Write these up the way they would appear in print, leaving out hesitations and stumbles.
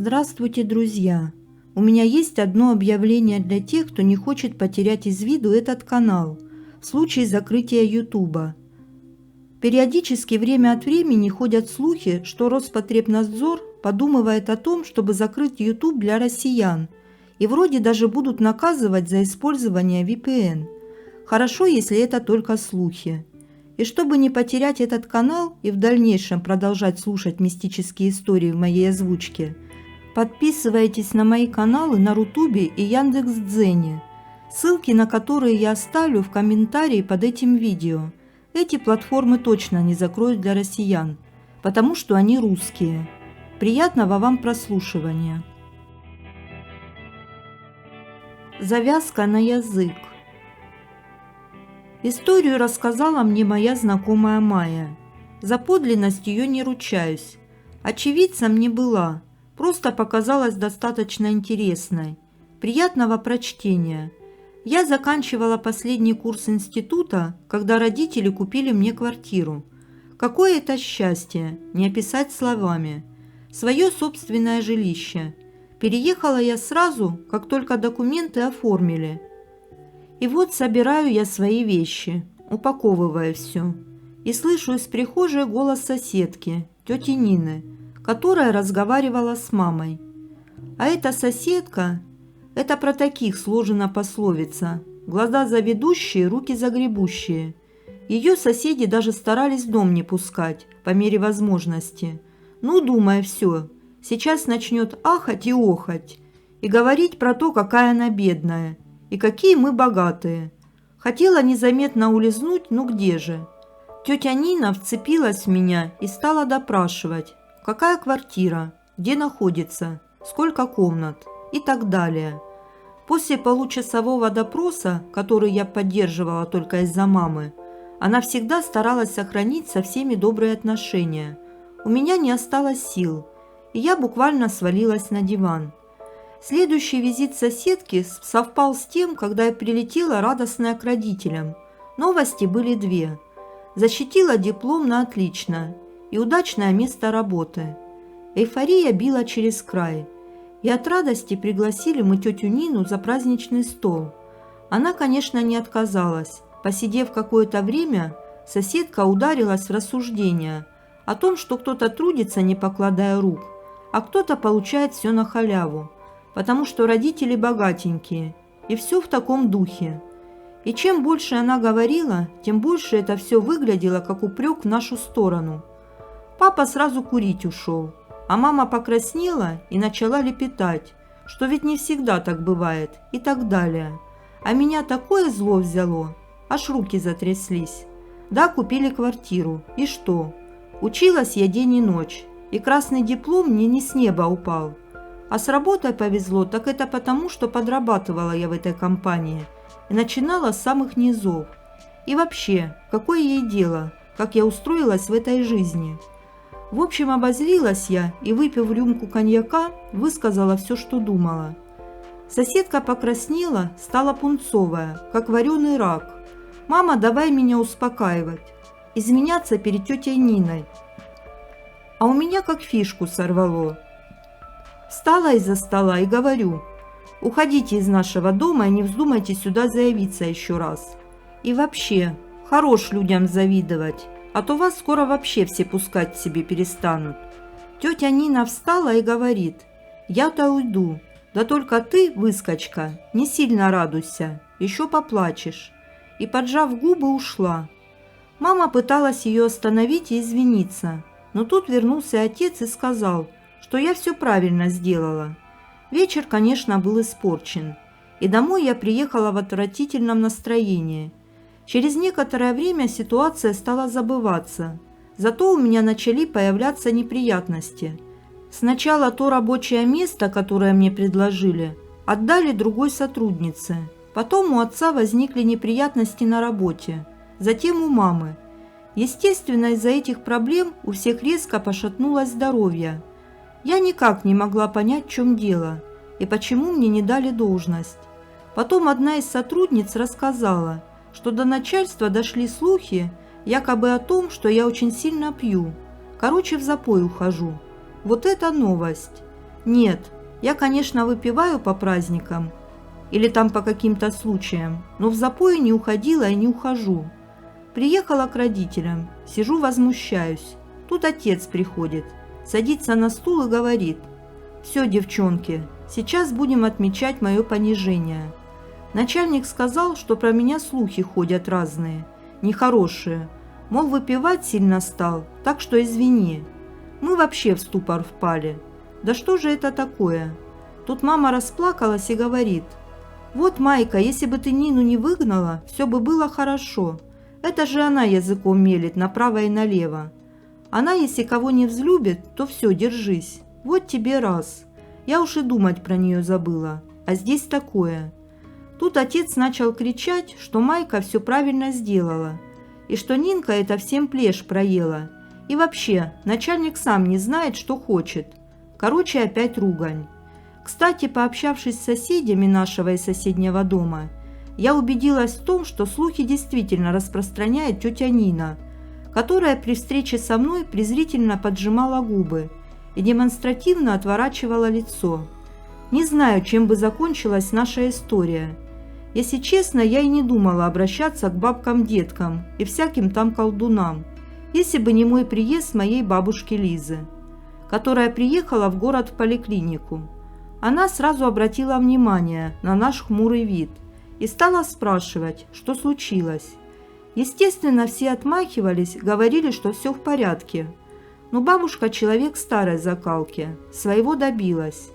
Здравствуйте, друзья! У меня есть одно объявление для тех, кто не хочет потерять из виду этот канал в случае закрытия Ютуба. Периодически время от времени ходят слухи, что Роспотребнадзор подумывает о том, чтобы закрыть Ютуб для россиян, и вроде даже будут наказывать за использование VPN. Хорошо, если это только слухи. И чтобы не потерять этот канал и в дальнейшем продолжать слушать мистические истории в моей озвучке, подписывайтесь на мои каналы на Рутубе и Яндекс.Дзене, ссылки на которые я оставлю в комментарии под этим видео. Эти платформы точно не закроют для россиян, потому что они русские. Приятного вам прослушивания. Завязка на язык. Историю рассказала мне моя знакомая Майя. За подлинность ее не ручаюсь. Очевидцем не была, просто показалась достаточно интересной. Приятного прочтения. Я заканчивала последний курс института, когда родители купили мне квартиру. Какое это счастье, не описать словами. Свое собственное жилище. Переехала я сразу, как только документы оформили. И вот собираю я свои вещи, упаковываю все. И слышу из прихожей голос соседки, тети Нины, которая разговаривала с мамой. А эта соседка, это про таких сложена пословица: глаза заведущие, руки загребущие. Ее соседи даже старались в дом не пускать, по мере возможности. Ну, думая, все, сейчас начнет ахать и охать, и говорить про то, какая она бедная, и какие мы богатые. Хотела незаметно улизнуть, ну где же? Тетя Нина вцепилась в меня и стала допрашивать, какая квартира, где находится, сколько комнат и так далее. После получасового допроса, который я поддерживала только из-за мамы, она всегда старалась сохранить со всеми добрые отношения. У меня не осталось сил, и я буквально свалилась на диван. Следующий визит соседки совпал с тем, когда я прилетела радостная к родителям. Новости были две. Защитила диплом на отлично и удачное место работы. Эйфория била через край. И от радости пригласили мы тетю Нину за праздничный стол. Она, конечно, не отказалась. Посидев какое-то время, соседка ударилась в рассуждения о том, что кто-то трудится, не покладая рук, а кто-то получает все на халяву, потому что родители богатенькие, и все в таком духе. И чем больше она говорила, тем больше это все выглядело как упрек в нашу сторону. Папа сразу курить ушел, а мама покраснела и начала лепетать, что ведь не всегда так бывает, и так далее. А меня такое зло взяло, аж руки затряслись. Да, купили квартиру, и что? Училась я день и ночь, и красный диплом мне не с неба упал. А с работой повезло, так это потому, что подрабатывала я в этой компании и начинала с самых низов. И вообще, какое ей дело, как я устроилась в этой жизни? В общем, обозлилась я и, выпив рюмку коньяка, высказала все, что думала. Соседка покраснела, стала пунцовая, как вареный рак. «Мама, давай меня успокаивать, изменяться перед тетей Ниной». А у меня как фишку сорвало. Встала из-за стола и говорю: уходите из нашего дома и не вздумайте сюда заявиться еще раз. И вообще, хорош людям завидовать, а то вас скоро вообще все пускать к себе перестанут. Тетя Нина встала и говорит: я-то уйду, да только ты, выскочка, не сильно радуйся, еще поплачешь. И, поджав губы, ушла. Мама пыталась ее остановить и извиниться, но тут вернулся отец и сказал, что я все правильно сделала. Вечер, конечно, был испорчен, и домой я приехала в отвратительном настроении. Через некоторое время ситуация стала забываться, зато у меня начали появляться неприятности. Сначала то рабочее место, которое мне предложили, отдали другой сотруднице. Потом у отца возникли неприятности на работе, затем у мамы. Естественно, из-за этих проблем у всех резко пошатнулось здоровье. Я никак не могла понять, в чем дело и почему мне не дали должность. Потом одна из сотрудниц рассказала, что до начальства дошли слухи якобы о том, что я очень сильно пью. Короче, в запой ухожу. Вот это новость. Нет, я, конечно, выпиваю по праздникам или там по каким-то случаям, но в запои не уходила и не ухожу. Приехала к родителям, сижу, возмущаюсь. Тут отец приходит, садится на стул и говорит: «Все, девчонки, сейчас будем отмечать мое понижение». Начальник сказал, что про меня слухи ходят разные, нехорошие, мол, выпивать сильно стал, так что извини. Мы вообще в ступор впали. Да что же это такое? Тут мама расплакалась и говорит: «Вот, Майка, если бы ты Нину не выгнала, все бы было хорошо. Это же она языком мелет направо и налево. Она, если кого не взлюбит, то все, держись. Вот тебе раз. Я уж и думать про нее забыла. А здесь такое». Тут отец начал кричать, что Майка все правильно сделала, и что Нинка это всем плешь проела. И вообще, начальник сам не знает, что хочет. Короче, опять ругань. Кстати, пообщавшись с соседями нашего и соседнего дома, я убедилась в том, что слухи действительно распространяет тетя Нина, которая при встрече со мной презрительно поджимала губы и демонстративно отворачивала лицо. Не знаю, чем бы закончилась наша история. Если честно, я и не думала обращаться к бабкам-деткам и всяким там колдунам, если бы не мой приезд моей бабушки Лизы, которая приехала в город в поликлинику. Она сразу обратила внимание на наш хмурый вид и стала спрашивать, что случилось. Естественно, все отмахивались, говорили, что все в порядке. Но бабушка человек старой закалки, своего добилась.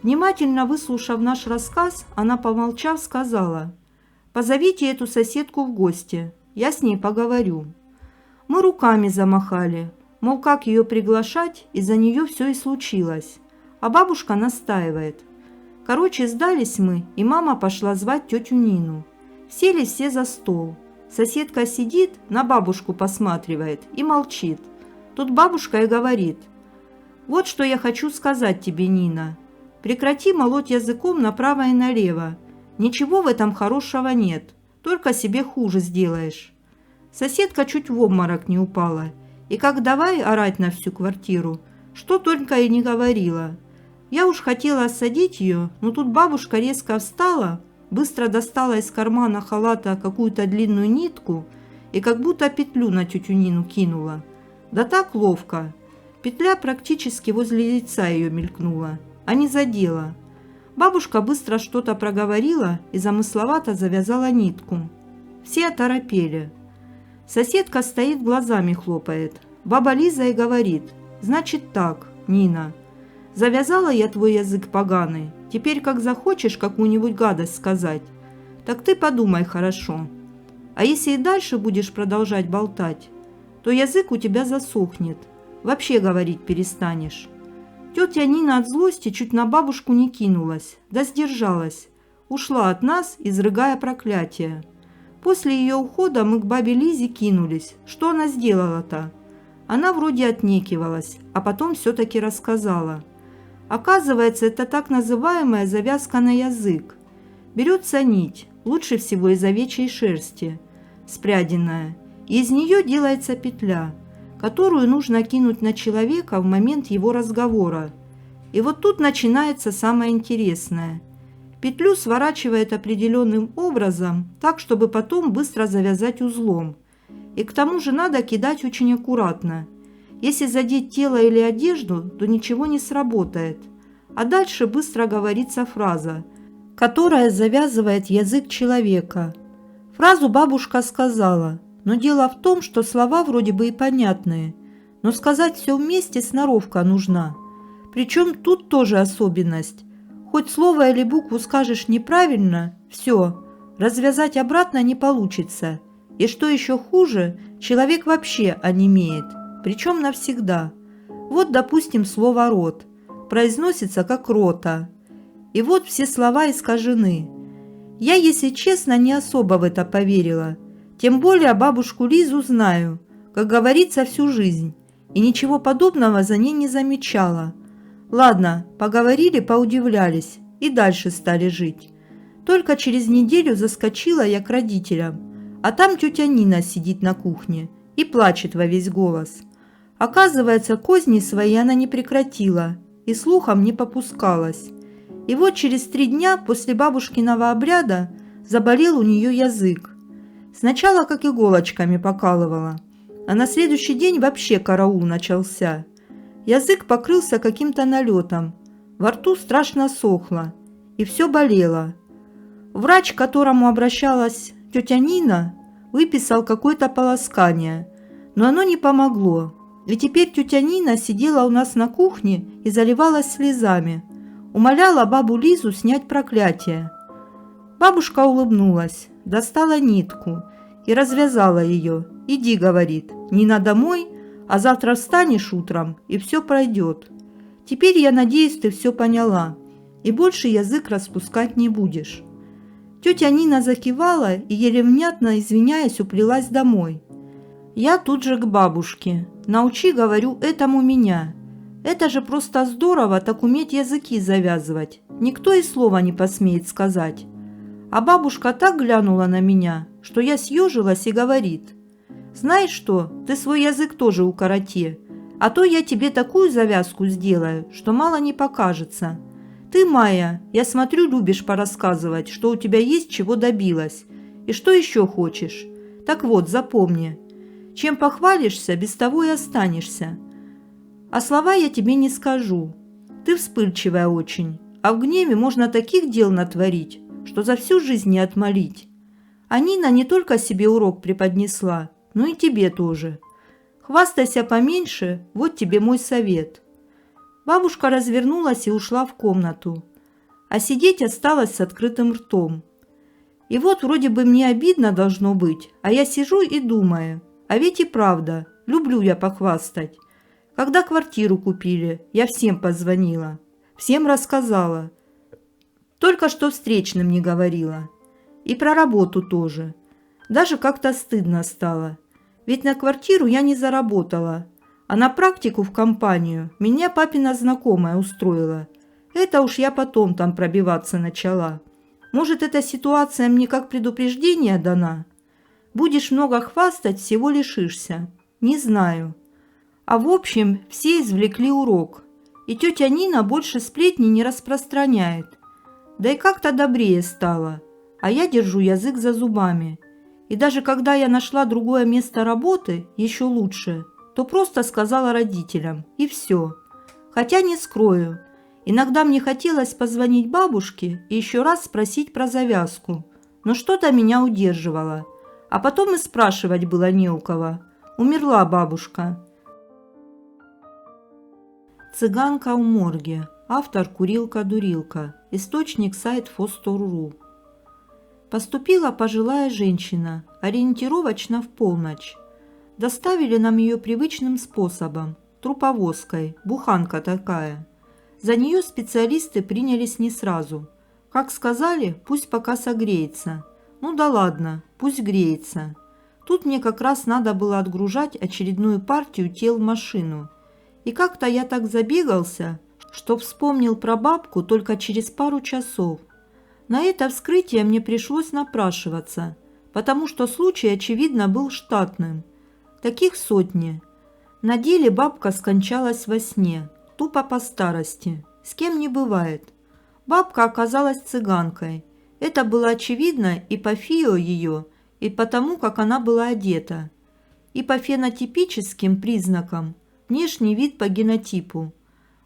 Внимательно выслушав наш рассказ, она, помолчав, сказала: «Позовите эту соседку в гости, я с ней поговорю». Мы руками замахали, мол, как ее приглашать, из-за нее все и случилось. А бабушка настаивает. Короче, сдались мы, и мама пошла звать тетю Нину. Сели все за стол. Соседка сидит, на бабушку посматривает и молчит. Тут бабушка и говорит: «Вот что я хочу сказать тебе, Нина. Прекрати молоть языком направо и налево. Ничего в этом хорошего нет, только себе хуже сделаешь». Соседка чуть в обморок не упала, и как давай орать на всю квартиру, что только и не говорила. Я уж хотела осадить ее, но тут бабушка резко встала, быстро достала из кармана халата какую-то длинную нитку и как будто петлю на тетю Нину кинула. Да так ловко. Петля практически возле лица ее мелькнула, а не задела. Бабушка быстро что-то проговорила и замысловато завязала нитку. Все оторопели. Соседка стоит, глазами хлопает. Баба Лиза и говорит: «Значит так, Нина, завязала я твой язык поганый, теперь как захочешь какую-нибудь гадость сказать, так ты подумай хорошо. А если и дальше будешь продолжать болтать, то язык у тебя засохнет, вообще говорить перестанешь». Тетя Нина от злости чуть на бабушку не кинулась, да сдержалась, ушла от нас, изрыгая проклятие. После ее ухода мы к бабе Лизе кинулись. Что она сделала-то? Она вроде отнекивалась, а потом все-таки рассказала. Оказывается, это так называемая завязка на язык. Берется нить, лучше всего из овечьей шерсти, спряденная, и из нее делается петля, которую нужно кинуть на человека в момент его разговора. И вот тут начинается самое интересное. Петлю сворачивает определенным образом, так, чтобы потом быстро завязать узлом. И к тому же надо кидать очень аккуратно. Если задеть тело или одежду, то ничего не сработает. А дальше быстро говорится фраза, которая завязывает язык человека. Фразу бабушка сказала, но дело в том, что слова вроде бы и понятные, но сказать все вместе сноровка нужна. Причем тут тоже особенность. Хоть слово или букву скажешь неправильно, все, развязать обратно не получится. И что еще хуже, человек вообще онемеет, причем навсегда. Вот, допустим, слово «рот» произносится как «рота». И вот все слова искажены. Я, если честно, не особо в это поверила. Тем более бабушку Лизу знаю, как говорится, всю жизнь, и ничего подобного за ней не замечала. Ладно, поговорили, поудивлялись и дальше стали жить. Только через неделю заскочила я к родителям, а там тетя Нина сидит на кухне и плачет во весь голос. Оказывается, козни свои она не прекратила и слухом не попускалась. И вот через 3 дня после бабушкиного обряда заболел у нее язык. Сначала как иголочками покалывало, а на следующий день вообще караул начался. Язык покрылся каким-то налетом, во рту страшно сохло, и все болело. Врач, к которому обращалась тетя Нина, выписал какое-то полоскание, но оно не помогло. И теперь тетя Нина сидела у нас на кухне и заливалась слезами, умоляла бабу Лизу снять проклятие. Бабушка улыбнулась, достала нитку и развязала ее. «Иди, — говорит, — Нина домой, а завтра встанешь утром, и все пройдет. Теперь, я надеюсь, ты все поняла, и больше язык распускать не будешь». Тетя Нина закивала и, еле внятно извиняясь, уплелась домой. Я тут же к бабушке. «Научи, — говорю, — этому меня. Это же просто здорово так уметь языки завязывать. Никто и слова не посмеет сказать». А бабушка так глянула на меня, что я съежилась и говорит: «Знаешь что, ты свой язык тоже укороти, а то я тебе такую завязку сделаю, что мало не покажется. Ты, Майя, я смотрю, любишь порассказывать, что у тебя есть, чего добилась, и что еще хочешь. Так вот, запомни, чем похвалишься, без того и останешься. А слова я тебе не скажу. Ты вспыльчивая очень, а в гневе можно таких дел натворить, что за всю жизнь не отмолить. А Нина не только себе урок преподнесла, но и тебе тоже. Хвастайся поменьше, вот тебе мой совет». Бабушка развернулась и ушла в комнату, а сидеть осталась с открытым ртом. И вот вроде бы мне обидно должно быть, а я сижу и думаю, а ведь и правда, люблю я похвастать. Когда квартиру купили, я всем позвонила, всем рассказала. Только что встречным не говорила. И про работу тоже. Даже как-то стыдно стало. Ведь на квартиру я не заработала, а на практику в компанию меня папина знакомая устроила. Это уж я потом там пробиваться начала. Может, эта ситуация мне как предупреждение дана? Будешь много хвастать, всего лишишься. Не знаю. А в общем, все извлекли урок. И тетя Нина больше сплетни не распространяет. Да и как-то добрее стало. А я держу язык за зубами. И даже когда я нашла другое место работы, еще лучше, то просто сказала родителям, и все. Хотя не скрою, иногда мне хотелось позвонить бабушке и еще раз спросить про завязку, но что-то меня удерживало. А потом и спрашивать было не у кого. Умерла бабушка. «Цыганка в морге». Автор Курилка-дурилка. Источник сайт Фостор.ру. Поступила пожилая женщина, ориентировочно в полночь. Доставили нам ее привычным способом, труповозкой, буханка такая. За нее специалисты принялись не сразу. Как сказали, пусть пока согреется. Ну да ладно, пусть греется. Тут мне как раз надо было отгружать очередную партию тел в машину. И как-то я так забегался, что вспомнил про бабку только через пару часов. На это вскрытие мне пришлось напрашиваться, потому что случай, очевидно, был штатным. Таких сотни. На деле бабка скончалась во сне, тупо по старости. С кем не бывает. Бабка оказалась цыганкой. Это было очевидно и по фио ее, и потому, как она была одета. И по фенотипическим признакам, внешний вид по генотипу.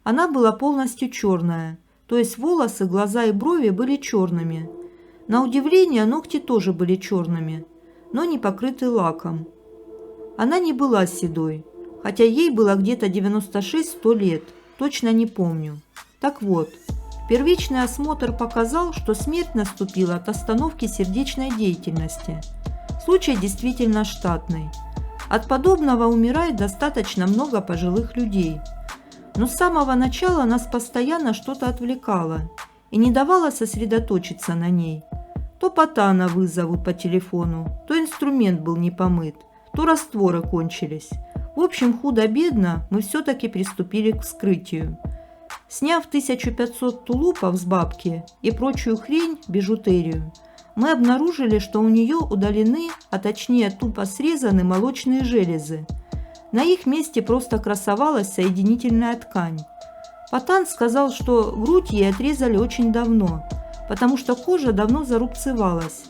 Она была полностью черная, то есть волосы, глаза и брови были черными. На удивление, ногти тоже были черными, но не покрыты лаком. Она не была седой, хотя ей было где-то 96-100 лет, точно не помню. Так вот, первичный осмотр показал, что смерть наступила от остановки сердечной деятельности. Случай действительно штатный. От подобного умирает достаточно много пожилых людей. Но с самого начала нас постоянно что-то отвлекало и не давало сосредоточиться на ней. То Потана вызовут по телефону, то инструмент был не помыт, то растворы кончились. В общем, худо-бедно мы все-таки приступили к вскрытию. Сняв 1500 тулупов с бабки и прочую хрень, бижутерию, мы обнаружили, что у нее удалены, а точнее тупо срезаны молочные железы. На их месте просто красовалась соединительная ткань. Патан сказал, что грудь ей отрезали очень давно, потому что кожа давно зарубцевалась.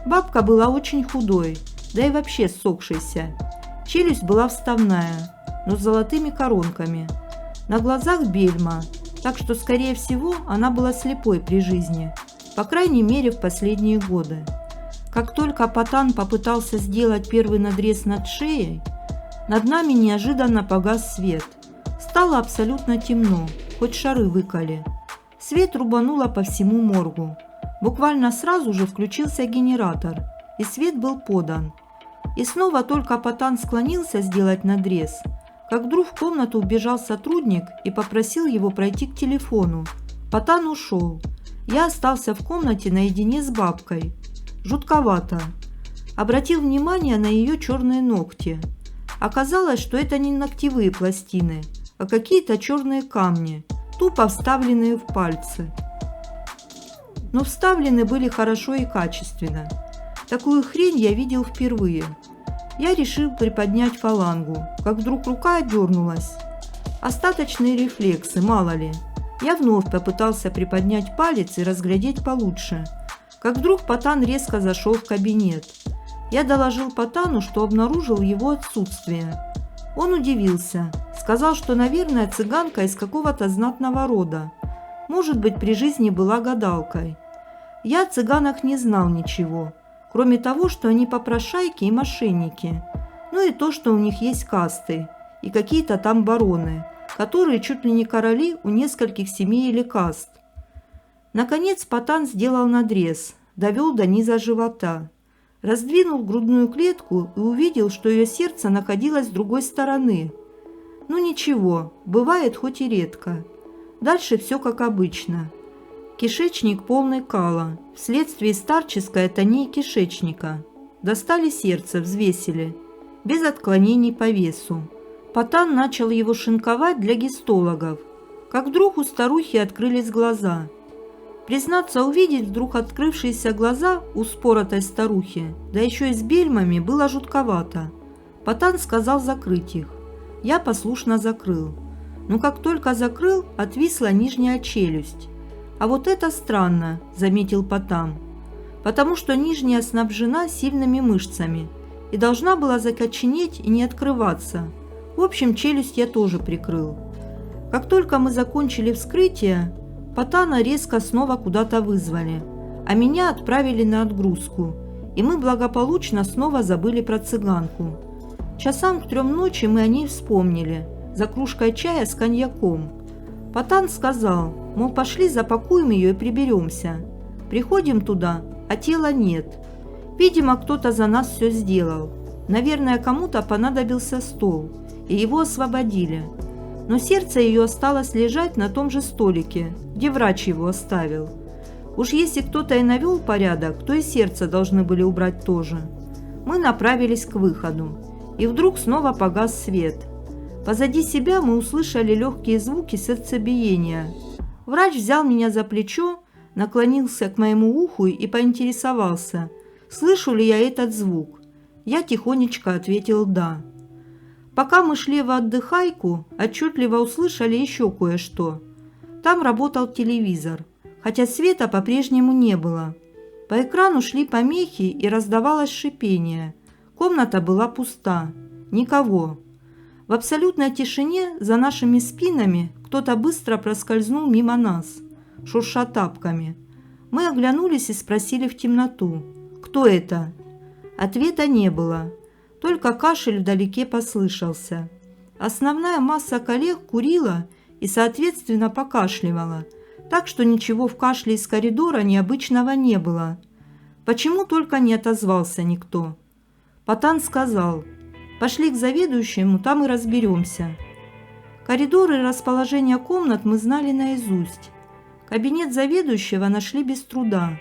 Бабка была очень худой, да и вообще ссохшейся. Челюсть была вставная, но с золотыми коронками. На глазах бельма, так что, скорее всего, она была слепой при жизни, по крайней мере, в последние годы. Как только Патан попытался сделать первый надрез над шеей, над нами неожиданно погас свет. Стало абсолютно темно, хоть шары выколи. Свет рубануло по всему моргу. Буквально сразу же включился генератор, и свет был подан. И снова только Патан склонился сделать надрез, как вдруг в комнату убежал сотрудник и попросил его пройти к телефону. Патан ушел. Я остался в комнате наедине с бабкой. Жутковато. Обратил внимание на ее черные ногти. Оказалось, что это не ногтевые пластины, а какие-то черные камни, тупо вставленные в пальцы. Но вставлены были хорошо и качественно. Такую хрень я видел впервые. Я решил приподнять фалангу, как вдруг рука отдернулась. Остаточные рефлексы, мало ли. Я вновь попытался приподнять палец и разглядеть получше. Как вдруг Патан резко зашел в кабинет. Я доложил Патану, что обнаружил его отсутствие. Он удивился, сказал, что, наверное, цыганка из какого-то знатного рода. Может быть, при жизни была гадалкой. Я о цыганах не знал ничего, кроме того, что они попрошайки и мошенники, ну и то, что у них есть касты и какие-то там бароны, которые чуть ли не короли у нескольких семей или каст. Наконец Патан сделал надрез, довел до низа живота, раздвинул грудную клетку и увидел, что ее сердце находилось с другой стороны. Ну ничего, бывает хоть и редко. Дальше все как обычно. Кишечник полный кала, вследствие старческой атонии кишечника. Достали сердце, взвесили, без отклонений по весу. Патан начал его шинковать для гистологов. Как вдруг у старухи открылись глаза. Признаться, увидеть вдруг открывшиеся глаза у споротой старухи, да еще и с бельмами, было жутковато. Патан сказал закрыть их. Я послушно закрыл. Но как только закрыл, отвисла нижняя челюсть. «А вот это странно», – заметил Патан, «потому что нижняя снабжена сильными мышцами и должна была закоченеть и не открываться. В общем, челюсть я тоже прикрыл. Как только мы закончили вскрытие, Патана резко снова куда-то вызвали, а меня отправили на отгрузку, и мы благополучно снова забыли про цыганку. Часам к 3 ночи мы о ней вспомнили, за кружкой чая с коньяком. Патан сказал, мол, пошли запакуем ее и приберемся. Приходим туда, а тела нет. Видимо, кто-то за нас все сделал. Наверное, кому-то понадобился стол, и его освободили. Но сердце ее осталось лежать на том же столике, где врач его оставил. Уж если кто-то и навел порядок, то и сердце должны были убрать тоже. Мы направились к выходу, и вдруг снова погас свет. Позади себя мы услышали легкие звуки сердцебиения. Врач взял меня за плечо, наклонился к моему уху и поинтересовался, слышу ли я этот звук. Я тихонечко ответил «да». Пока мы шли в отдыхайку, отчетливо услышали еще кое-что. Там работал телевизор, хотя света по-прежнему не было. По экрану шли помехи и раздавалось шипение. Комната была пуста. Никого. В абсолютной тишине за нашими спинами кто-то быстро проскользнул мимо нас, шурша тапками. Мы оглянулись и спросили в темноту: «Кто это?» Ответа не было. Только кашель вдалеке послышался. Основная масса коллег курила и, соответственно, покашливала, так что ничего в кашле из коридора необычного не было. Почему только не отозвался никто? Патан сказал: «Пошли к заведующему, там и разберемся». Коридоры и расположение комнат мы знали наизусть. Кабинет заведующего нашли без труда.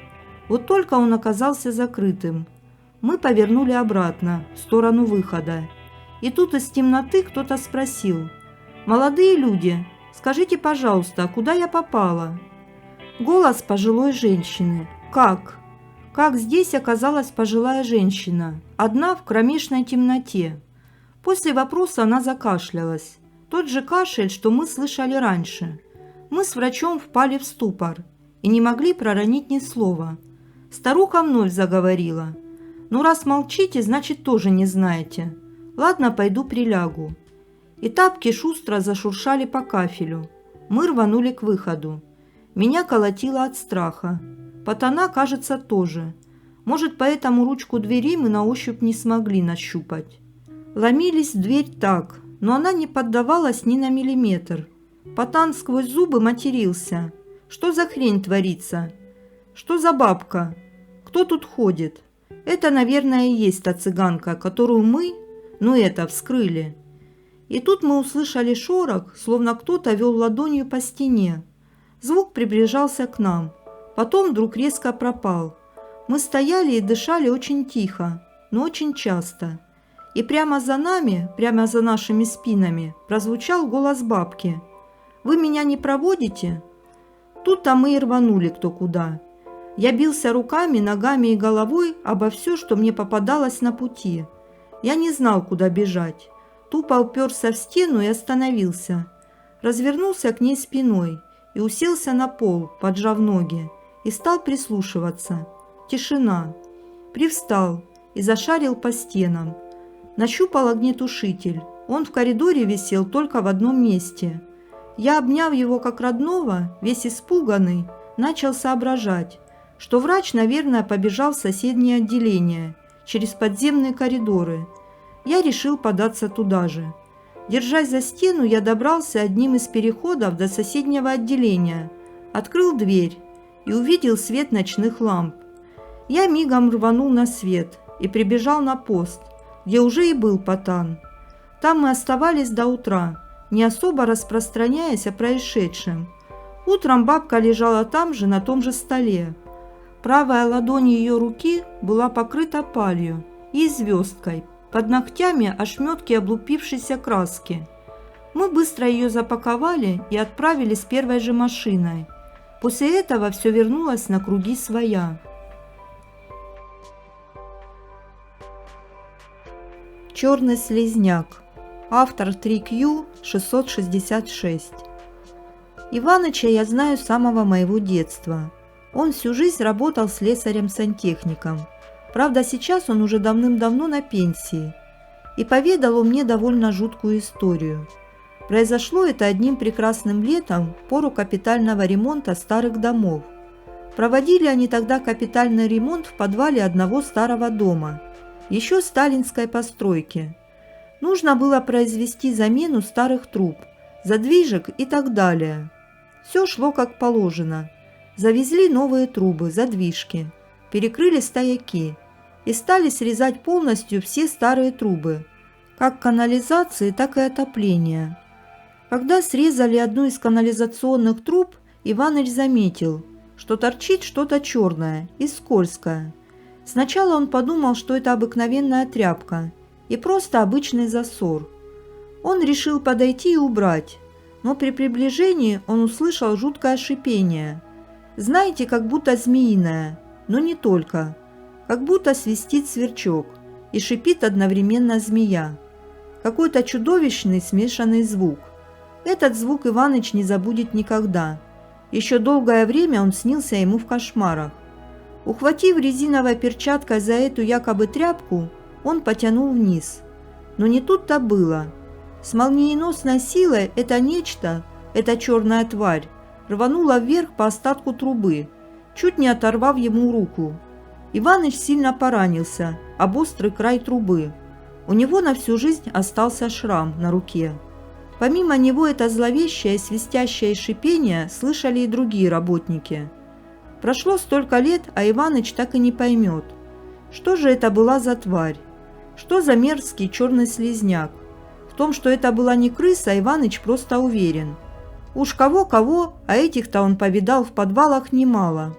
Вот только он оказался закрытым. Мы повернули обратно, в сторону выхода. И тут из темноты кто-то спросил: «Молодые люди, скажите, пожалуйста, куда я попала?» Голос пожилой женщины. «Как? Как здесь оказалась пожилая женщина, одна в кромешной темноте?» После вопроса она закашлялась. Тот же кашель, что мы слышали раньше. Мы с врачом впали в ступор и не могли проронить ни слова. Старуха вновь заговорила. «Ну, раз молчите, значит, тоже не знаете. Ладно, пойду прилягу». И тапки шустро зашуршали по кафелю. Мы рванули к выходу. Меня колотило от страха. Патана, кажется, тоже. Может, поэтому ручку двери мы на ощупь не смогли нащупать. Ломились в дверь так, но она не поддавалась ни на миллиметр. Патан сквозь зубы матерился. «Что за хрень творится? Что за бабка? Кто тут ходит? Это, наверное, и есть та цыганка, которую мы, вскрыли». И тут мы услышали шорох, словно кто-то вел ладонью по стене. Звук приближался к нам. Потом вдруг резко пропал. Мы стояли и дышали очень тихо, но очень часто. И прямо за нами, прямо за нашими спинами, прозвучал голос бабки. «Вы меня не проводите?» Тут-то мы и рванули кто куда. Я бился руками, ногами и головой обо все, что мне попадалось на пути. Я не знал, куда бежать. Тупо уперся в стену и остановился. Развернулся к ней спиной и уселся на пол, поджав ноги, и стал прислушиваться. Тишина. Привстал и зашарил по стенам. Нащупал огнетушитель. Он в коридоре висел только в одном месте. Я, обняв его как родного, весь испуганный, начал соображать, что врач, наверное, побежал в соседнее отделение, через подземные коридоры. Я решил податься туда же. Держась за стену, я добрался одним из переходов до соседнего отделения, открыл дверь и увидел свет ночных ламп. Я мигом рванул на свет и прибежал на пост, где уже и был Патан. Там мы оставались до утра, не особо распространяясь о происшедшем. Утром бабка лежала там же, на том же столе. Правая ладонь ее руки была покрыта палью и звездкой, под ногтями ошметки облупившейся краски. Мы быстро ее запаковали и отправили с первой же машиной. После этого все вернулось на круги своя. Черный слизняк. Автор 3Q666. Иваныча я знаю с самого моего детства. Он всю жизнь работал слесарем-сантехником. Правда, сейчас он уже давным-давно на пенсии. И поведал он мне довольно жуткую историю. Произошло это одним прекрасным летом в пору капитального ремонта старых домов. Проводили они тогда капитальный ремонт в подвале одного старого дома, еще сталинской постройки. Нужно было произвести замену старых труб, задвижек и так далее. Все шло как положено. Завезли новые трубы, задвижки, перекрыли стояки и стали срезать полностью все старые трубы, как канализации, так и отопления. Когда срезали одну из канализационных труб, Иваныч заметил, что торчит что-то черное и скользкое. Сначала он подумал, что это обыкновенная тряпка и просто обычный засор. Он решил подойти и убрать, но при приближении он услышал жуткое шипение. Знаете, как будто змеиное, но не только. Как будто свистит сверчок и шипит одновременно змея. Какой-то чудовищный смешанный звук. Этот звук Иваныч не забудет никогда. Еще долгое время он снился ему в кошмарах. Ухватив резиновой перчаткой за эту якобы тряпку, он потянул вниз. Но не тут-то было. С молниеносной силой это нечто, эта черная тварь, рванула вверх по остатку трубы, чуть не оторвав ему руку. Иваныч сильно поранился об острый край трубы. У него на всю жизнь остался шрам на руке. Помимо него это зловещее свистящее шипение слышали и другие работники. Прошло столько лет, а Иваныч так и не поймет, что же это была за тварь, что за мерзкий черный слизняк. В том, что это была не крыса, Иваныч просто уверен. Уж кого-кого, а этих-то он повидал в подвалах немало.